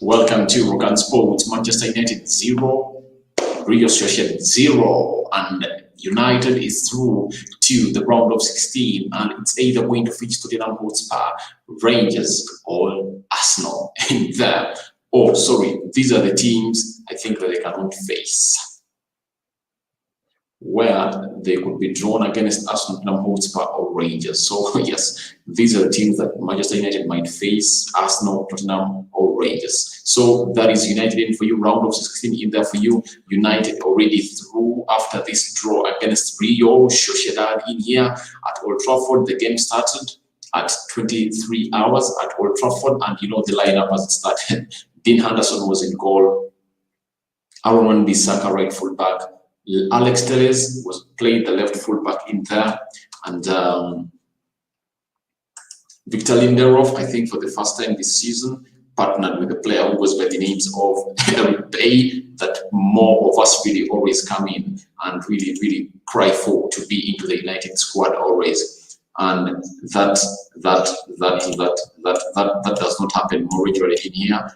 Welcome to Rogan Sports. Manchester United 0, Real Sociedad 0, and United is through to the round of 16, and it's either going to reach Tottenham Hotspur, Rangers, or Arsenal in there. Oh, sorry, these are the teams I think that they cannot face, where they could be drawn against Arsenal, Tottenham Hotspur, or Rangers. So yes, these are the teams that Manchester United might face: Arsenal, Tottenham, or Rangers. So that is United in for you, round of 16 in there for you. United already through after this draw against Real Sociedad in here at Old Trafford. The game started at 23 hours at Old Trafford, and you know the lineup as it started. Dean Henderson was in goal. Aaron Wan-Bissaka, right fullback. Alex Telles was playing the left fullback in there, and Victor Lindelof, I think for the first time this season, partnered with a player who goes by the names of Eric Bay, that more of us really always come in and really cry for to be into the United squad always, and that does not happen more regularly in here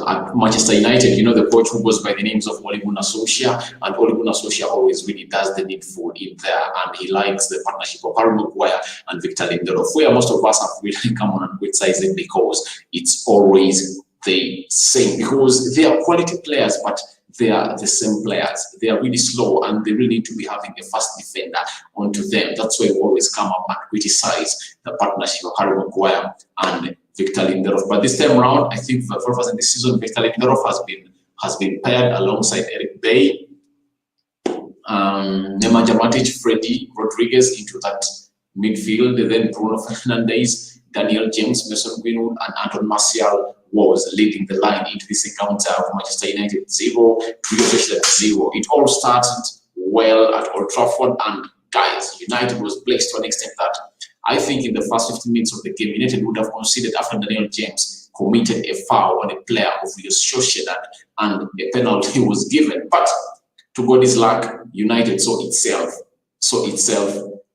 at Manchester United. You know, the coach who goes by the names of Ole Gunnar Solskjaer, and Ole Gunnar Solskjaer always really does the needful in there, and he likes the partnership of Harry Maguire and Victor Lindelof, where most of us have really come on and criticize it because it's always the same, because they are quality players, but they are the same players. They are really slow, and they really need to be having a fast defender onto them. That's why we always come up and criticize the partnership of Harry Maguire and Victor Lindelof. But this time around, I think for the first in this season, Victor Lindelof has been paired alongside Eric Bay, Nemanja Matic, Freddy Rodriguez into that midfield. Then Bruno Fernandes, Daniel James, Mason Greenwood, and Anton Martial was leading the line into this encounter of Manchester United 0, Real Sociedad 0. It all started well at Old Trafford, and guys, United was blessed to an extent that I think in the first 15 minutes of the game, United would have conceded after Daniel James committed a foul on a player of Real Sociedad, and a penalty was given. But to God's luck, United saw itself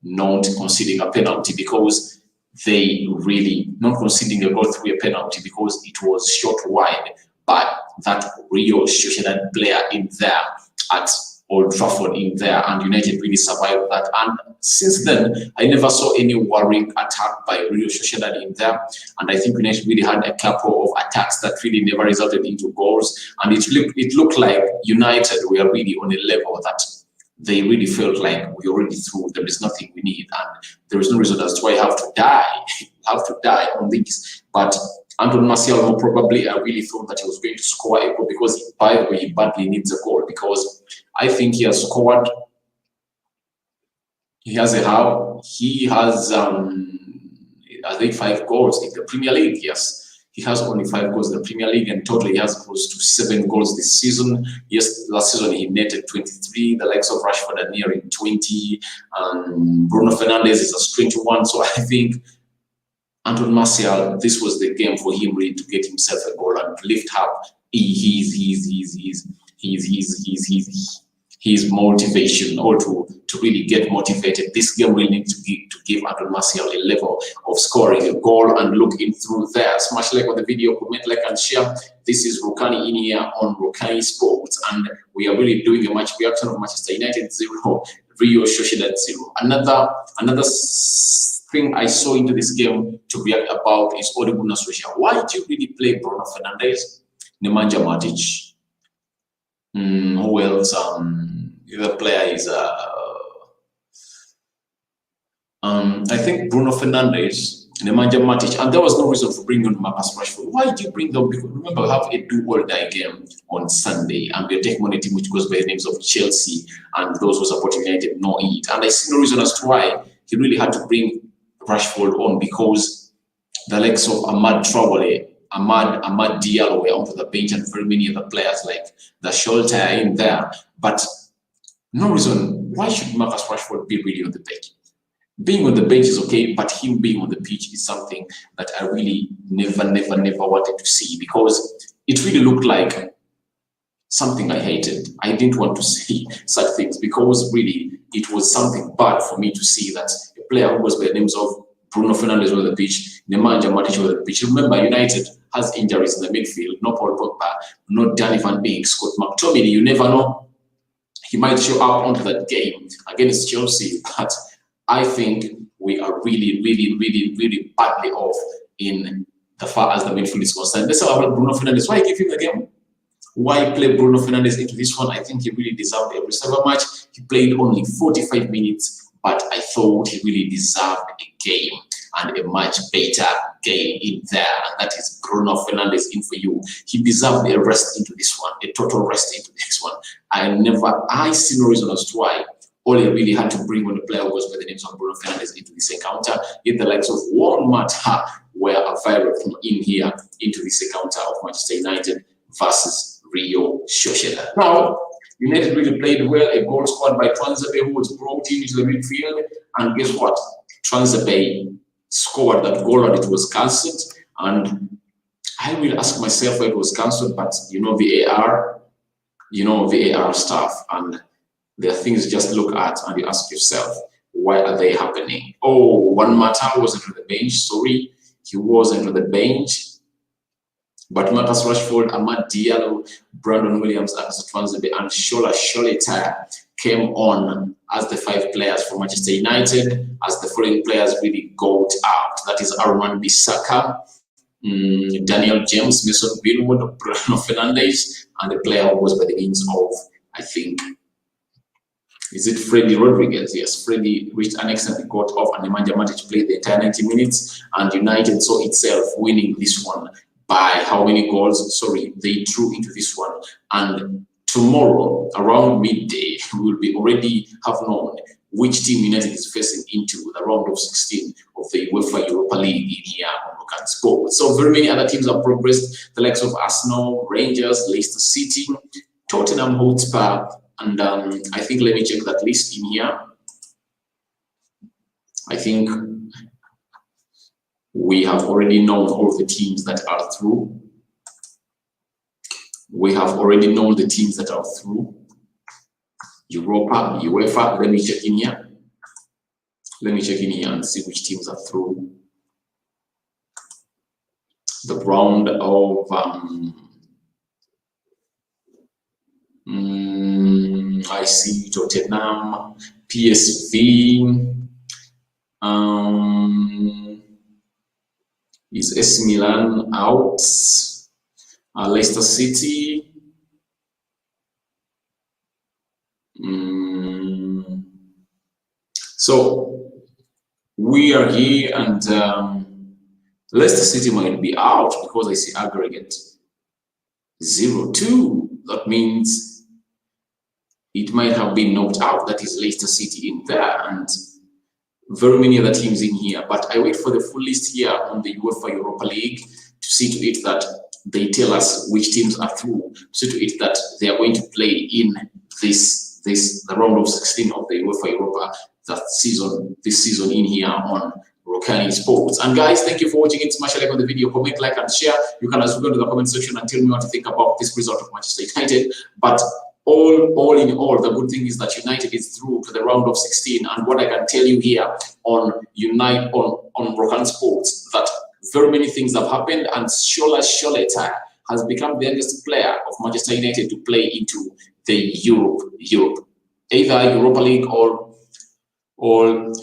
not conceding a penalty, because they really not conceding a goal through a penalty, because it was shot wide by that Real Sociedad player in there at Old Trafford in there, and United really survived that. And since then, I never saw any worrying attack by Real Sociedad in there, and I think United really had a couple of attacks that really never resulted into goals, and it looked like United were really on a level that they really felt like we're already through. There is nothing we need, and there is no reason as to why I have to die on this. But Anton Martial, more probably, I really thought that he was going to score a goal, because by the way, he badly needs a goal, because I think he has scored. He has I think 5 goals in the Premier League. Yes, he has only 5 goals in the Premier League, and totally he has close to 7 goals this season. Yes, last season he netted 23. The likes of Rashford are nearing 20, and Bruno Fernandes is at 21. So I think Anton Martial, this was the game for him really to get himself a goal and to lift up his motivation, or to really get motivated. This game will need to give Anton Martial a level of scoring a goal and looking through there. Smash like on the video, comment, like, and share. This is Rukani in here on Rukani Sports, and we are really doing a match reaction of Manchester United 0, Real Sociedad 0. Another thing I saw into this game to react about is Ole Gunnar Solskjaer. Why do you really play Bruno Fernandes, Nemanja Matic? Who else? The other player is I think Bruno Fernandes, Nemanja Matic, and there was no reason for bringing on Marcus Rashford. Why did you bring them? Because remember, we have a do-or-die game on Sunday, and we're taking on a team which goes by the names of Chelsea, and those who support United know it. And I see no reason as to why he really had to bring Rashford on, because the likes of Ahmad Traore, Ahmad Diallo were onto the bench, and very many other players like the Shoulder in there. But no reason why should Marcus Rashford be really on the bench. Being on the bench is okay, but him being on the pitch is something that I really never wanted to see, because it really looked like something I hated. I didn't want to see such things, because really it was something bad for me to see that a player who was by the names of Bruno Fernandes was on the pitch, Nemanja Matic was on the pitch. Remember, United has injuries in the midfield. No Paul Pogba, no Danny Van Beek, Scott McTominay. You never know. He might show up onto that game against Chelsea. But I think we are really, really, really, really badly off in the far as the midfield is concerned. Let's talk about Bruno Fernandes. Why give him the game? Why play Bruno Fernandes into this one? I think he really deserved every single match. He played only 45 minutes, but I thought he really deserved a game and a much better game in there. And that is Bruno Fernandes in for you. He deserved a rest into this one, a total rest into this one. I see no reason as to why all he really had to bring on the player was by the names of Bruno Fernandes into this encounter. Yet the likes of Juan Mata were available from in here into this encounter of Manchester United versus Rio Sociedad. Now, United really played well. A goal scored by Tuanzebe, who was brought into the midfield. And guess what? Tuanzebe scored that goal and it was cancelled. And I will ask myself why it was cancelled, but VAR, VAR stuff. And there are things you just look at and you ask yourself, why are they happening? Oh, Juan Mata wasn't on the bench. Sorry, he wasn't on the bench. But Marcus Rashford, Amad Diallo, Brandon Williams, Tuanzebe, and Shola Sholetire came on as the 5 players for Manchester United, as the following players really got out. That is Aaron Bissaka, Daniel James, Mason Greenwood, Bruno Fernandes, and the player who was by the names of, I think, is it Freddy Rodriguez? Yes, Freddy reached an excellent got off, and Nemanja Matic played the entire 90 minutes, and United saw itself winning this one by how many goals? Sorry, they drew into this one. And tomorrow, around midday, we will be already have known which team United is facing into the round of 16 of the UEFA Europa League in here on Local Sport. So very many other teams have progressed, the likes of Arsenal, Rangers, Leicester City, Tottenham Hotspur, and I think, let me check that list in here. I think we have already known all the teams that are through. We have already known the teams that are through. Europa, UEFA, let me check in here. Let me check in here and see which teams are through. The round of, I see Tottenham, PSV, is AC Milan out? Leicester City. So we are here, and Leicester City might be out because I see aggregate 0-2. That means it might have been knocked out. That is Leicester City in there, and very many other teams in here. But I wait for the full list here on the UEFA Europa League to see to it that they tell us which teams are through, to see to it that they are going to play in the round of 16 of the UEFA Europa this season in here on Rokani Sports. And guys, thank you for watching it. Smash a like on the video, comment, like, and share. You can also go to the comment section and tell me what to think about this result of Manchester United. But all in all, the good thing is that United is through to the round of 16. And what I can tell you here on Rokan Sports, that very many things have happened, and Shola Sholetire has become the youngest player of Manchester United to play into the Europe, either Europa League or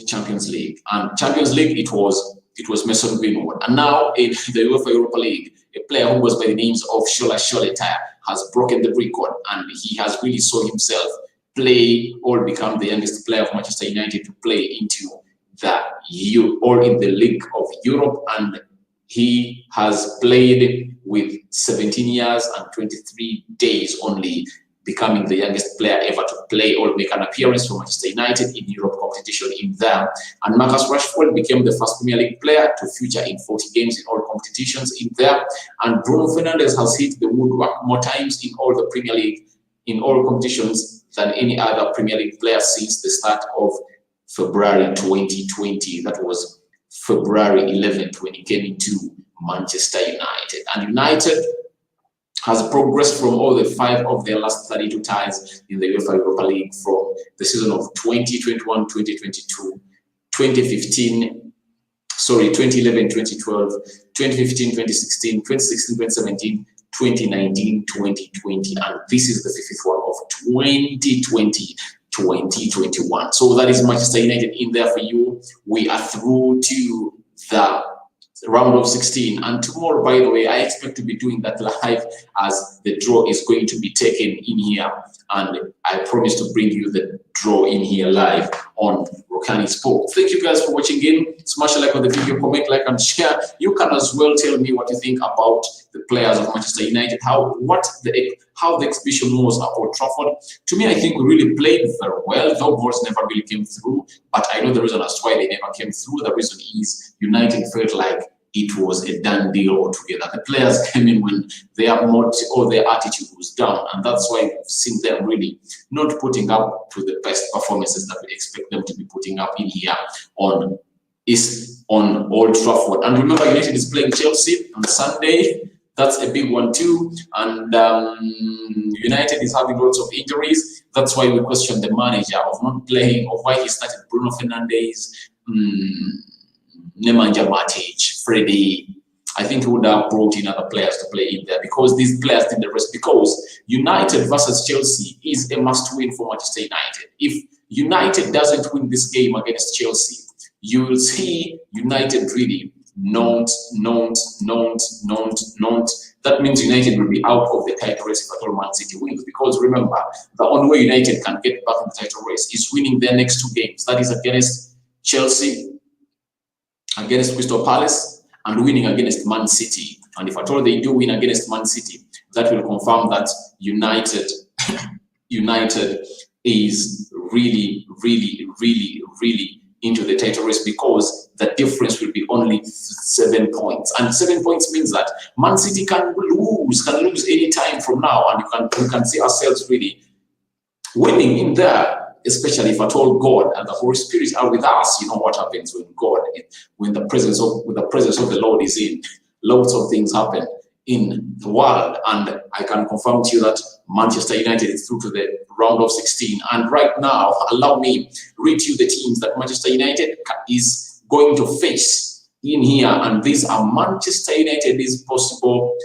Champions League. And Champions League, it was Mason Greenwood. And now in the UEFA Europa League, a player who was by the names of Shola Sholetire has broken the record, and he has really saw himself play or become the youngest player of Manchester United to play into in the League of Europe. And he has played with 17 years and 23 days only, becoming the youngest player ever to play or make an appearance for Manchester United in Europe competition in there. And Marcus Rashford became the first Premier League player to feature in 40 games in all competitions in there. And Bruno Fernandes has hit the woodwork more times in all the Premier League, in all competitions, than any other Premier League player since the start of February 2020. That was February 11th when he came into Manchester United. And United has progressed from all the 5 of their last 32 ties in the UEFA Europa League from the season of 2021-2022, 2015, sorry, 2011, 2012, 2015, 2016, 2016, 2017, 2019, 2020, and this is the 5th one of 2020, 2021. So that is Manchester United in there for you. We are through to the round of 16, and tomorrow, by the way, I expect to be doing that live as the draw is going to be taken in here, and I promise to bring you the draw in here live on Rokani Sport. Thank you guys for watching in. Smash a like on the video, comment, like, and share. You can as well tell me what you think about the players of Manchester United, how the exhibition was at Old Trafford. To me, I think we really played very well, though goals never really came through, but I know the reason as to why they never came through. The reason is United felt like it was a done deal altogether. The players came in when their mood or their attitude was down, and that's why we've seen them really not putting up to the best performances that we expect them to be putting up in here on Old Trafford. And remember, United is playing Chelsea on Sunday. That's a big one too. And United is having lots of injuries. That's why we question the manager of not playing, of why he started Bruno Fernandes, Nemanja Matic, Freddie. I think he would have brought in other players to play in there, because these players did the rest. Because United versus Chelsea is a must-win for Manchester United. If United doesn't win this game against Chelsea, you will see United really not. That means United will be out of the title race if at all Man City wins. Because remember, the only way United can get back in the title race is winning their next 2 games. That is against Chelsea, against Crystal Palace, and winning against Man City. And if at all they do win against Man City, that will confirm that United is really into the title race, because the difference will be only 7 points. And 7 points means that Man City can lose any time from now, and we can see ourselves really winning in there. Especially if at all God and the Holy Spirit are with us. You know what happens when the presence of the Lord is in. Lots of things happen in the world, and I can confirm to you that Manchester United is through to the round of 16. And right now, allow me read you the teams that Manchester United is going to face in here, and these are Manchester United's possible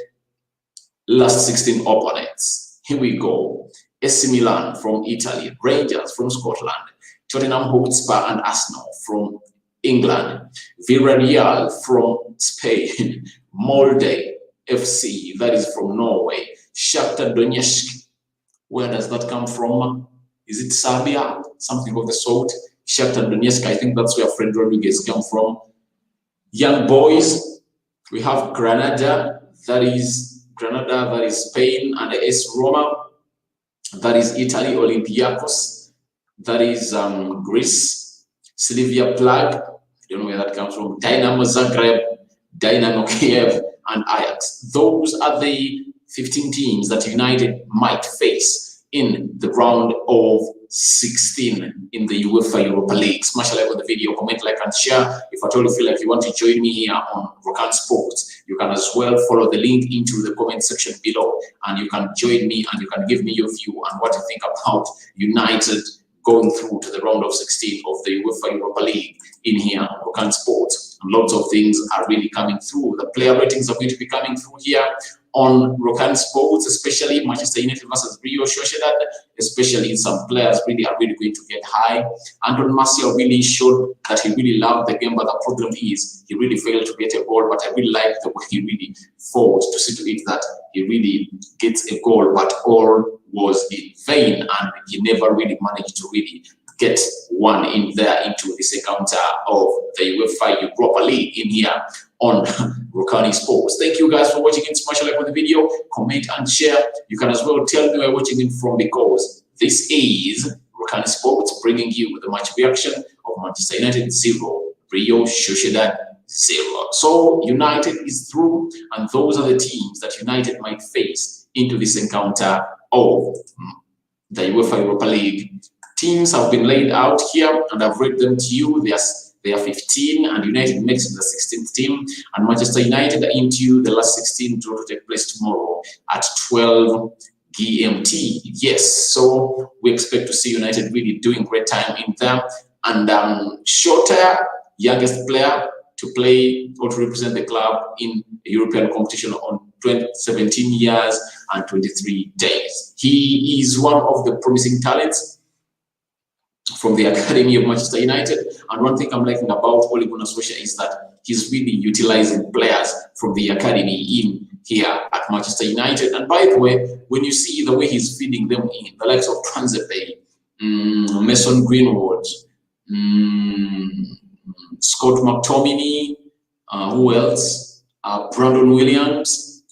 last 16 opponents. Here we go. AC Milan from Italy, Rangers from Scotland, Tottenham Hotspur and Arsenal from England, Villarreal from Spain, Molde FC, that is from Norway, Shakhtar Donetsk, where does that come from? Is it Serbia? Something of the sort. Shakhtar Donetsk, I think that's where Fred Rodriguez came from. Young Boys, we have Granada, that is Spain, and AS Roma, that is Italy, Olympiacos, that is Greece, Slavia Prague, I don't know where that comes from, Dynamo Zagreb, Dynamo Kiev, and Ajax. Those are the 15 teams that United might face in the round of 16 in the UEFA Europa League. Smash a like on the video, comment, like, and share. If at all you feel like you want to join me here on Rokan Sports, you can as well follow the link into the comment section below, and you can join me and you can give me your view on what you think about United going through to the round of 16 of the UEFA Europa League in here on Rokan Sports. And lots of things are really coming through. The player ratings are going to be coming through here on Rokan Sports, especially Manchester United versus Real Sociedad, especially some players really are going to get high. Anton Martial really showed that he really loved the game, but the problem is he really failed to get a goal. But I really like the way he really fought to see to it that he really gets a goal, but all was in vain, and he never really managed to really get one in there into this encounter of the UEFA Europa League in here on Rokani Sports. Thank you guys for watching it. Smash a like on the video, comment and share. You can as well tell me where you're watching it from, because this is Rokani Sports bringing you the match reaction of Manchester United 0, Real Sociedad 0. So United is through, and those are the teams that United might face into this encounter of the UEFA Europa League. Teams have been laid out here, and I've read them to you. They are 15, and United makes it the 16th team, and Manchester United are into the last 16 draw to take place tomorrow at 12 GMT. Yes, so we expect to see United really doing great time in there. And shorter, youngest player to play or to represent the club in a European competition on 17 years and 23 days. He is one of the promising talents from the academy of Manchester United. And one thing I'm liking about Ole Gunnar Solskjaer is that he's really utilizing players from the academy in here at Manchester United. And by the way, when you see the way he's feeding them in, the likes of Transepe, Mason Greenwood, Scott McTominay, who else? Brandon Williams,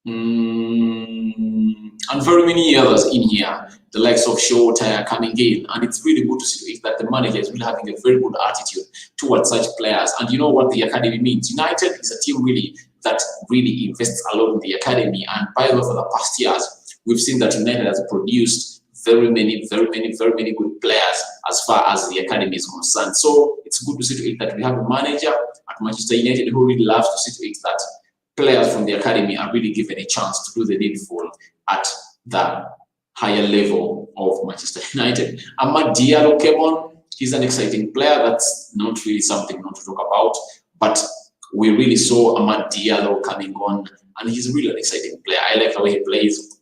and very many others in here, the likes of Sociedad coming in. And it's really good to see that the manager is really having a very good attitude towards such players. And you know what the academy means. United is a team really that really invests a lot in the academy. And by the way, for the past years, we've seen that United has produced very many good players as far as the academy is concerned. So it's good to see to it that we have a manager at Manchester United who really loves to see to it that players from the academy are really given a chance to do the needful at the higher level of Manchester United. Amad Diallo came on. He's an exciting player. That's not really something not to talk about, but we really saw Amad Diallo coming on, and he's really an exciting player. I like the way he plays.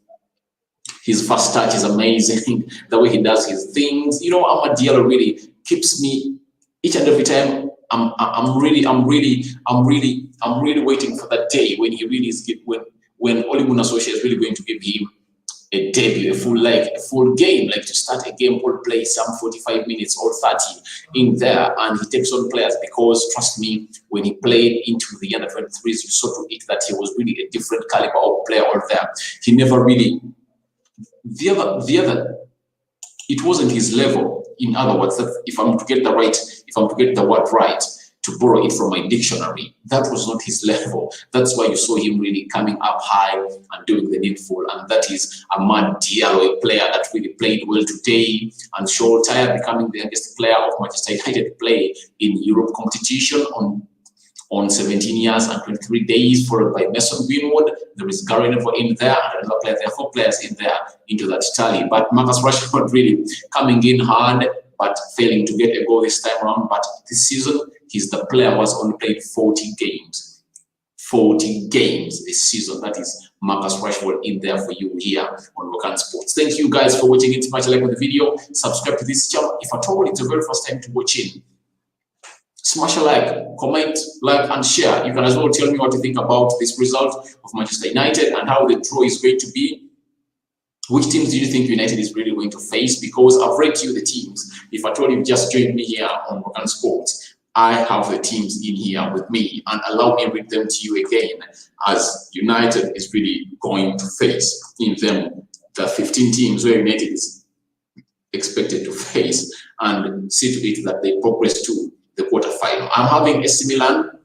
His first touch is amazing. The way he does his things, you know, Amad Diallo really keeps me each and every time. I'm really waiting for that day when he really is when Ole Gunnar Solskjaer is really going to give him a debut, a full game, like to start a game or play some 45 minutes or 30 in there, and he takes on players, because trust me, when he played into the under 23s, you saw to it that he was really a different caliber of player out there. He never really the other it wasn't his level. In other words, that if I'm to get the word right, to borrow it from my dictionary, that was not his level. That's why you saw him really coming up high and doing the needful. And that is Amad Diallo, a player that really played well today, and Sociedad becoming the youngest player of Manchester United to play in Europe competition on 17 years and 23 days, followed by Mason Greenwood. There is Gary Neville in there, and another player. There are 4 players in there into that tally. But Marcus Rashford really coming in hard, but failing to get a goal this time around. But this season, he's the player who has only played 40 games. 40 games this season. That is Marcus Rashford in there for you here on Rokan Sports. Thank you guys for watching it. Smash a like on the video. Subscribe to this channel. If at all it's the very first time to watching, smash a like, comment, like, and share. You can as well tell me what you think about this result of Manchester United and how the draw is going to be. Which teams do you think United is really going to face? Because I've rated you the teams. If I told you just joined me here on Rokan Sports, I have the teams in here with me, and allow me to read them to you again, as United is really going to face in them the 15 teams where United is expected to face, and see to it that they progress to the quarterfinal. I'm having AC Milan,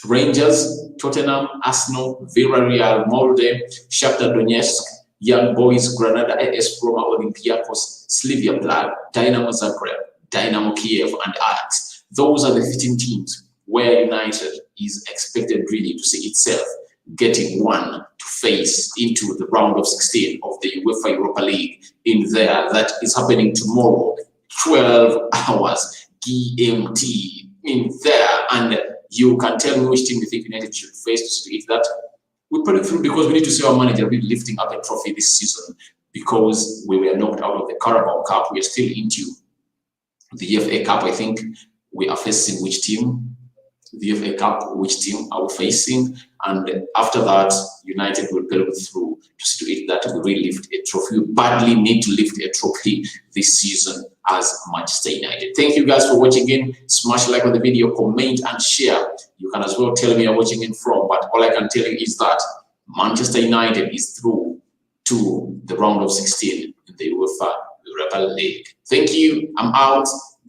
Rangers, Tottenham, Arsenal, Villarreal, Molde, Shakhtar Donetsk, Young Boys, Granada, AS Roma, Olympiacos, Slavia Prague, Dynamo Zagreb, Dynamo Kiev, and Ajax. Those are the 15 teams where United is expected really to see itself getting one to face into the round of 16 of the UEFA Europa League in there. That is happening tomorrow, 12 hours GMT in there. And you can tell me which team you think United should face to see if that we put it through, because we need to see our manager really lifting up a trophy this season, because we were knocked out of the Carabao Cup. We are still into the FA Cup. I think we are facing which team? The FA Cup, which team are we facing? And after that, United will go through to see to it that we really lift a trophy. We badly need to lift a trophy this season as Manchester United. Thank you guys for watching in. Smash a like on the video, comment, and share. You can as well tell me you're watching in from, but all I can tell you is that Manchester United is through to the round of 16 in the UEFA Europa League. Thank you. I'm out.